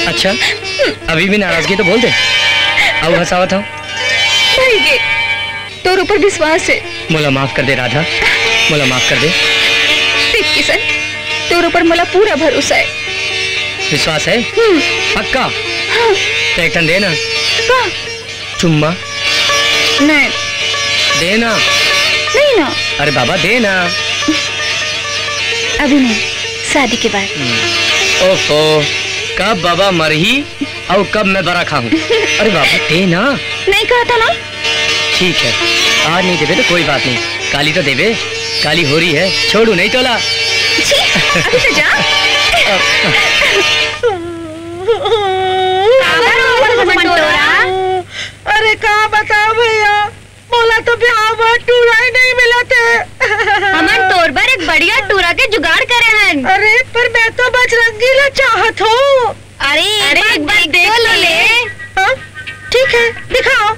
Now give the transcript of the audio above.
अच्छा अभी भी नाराजगी तो बोल दे। आओ हंसावत हूँ। तोर ऊपर विश्वास है। मोला माफ कर दे राधा, मोला माफ कर दे। देख किशन, तोर ऊपर मोला पूरा भरोसा है। विश्वास है? पक्का? हाँ। तो एक टन देना। चुम्मा नहीं देना। नहीं ना। अरे बाबा देना। अभी नहीं, शादी के बाद। ओफो, कब बाबा मरही और कब मैं बरा खाऊं। अरे बाबा देना। नहीं कहा था ना। ठीक है, आज नहीं देवे तो कोई बात नहीं, काली तो देवे, काली हो रही है, छोड़ू नहीं तोला। अभी तो जा। अरे कहाँ बताओ भैया, बोला तो ब्याह टूरा ही नहीं मिला थे। हमन तोर पर एक बढ़िया टूरा के जुगाड़ करे हैं। अरे पर मैं तो बजरंगी ला चाहत हूँ। अरे एक बार देख ले। ठीक है दिखाओ।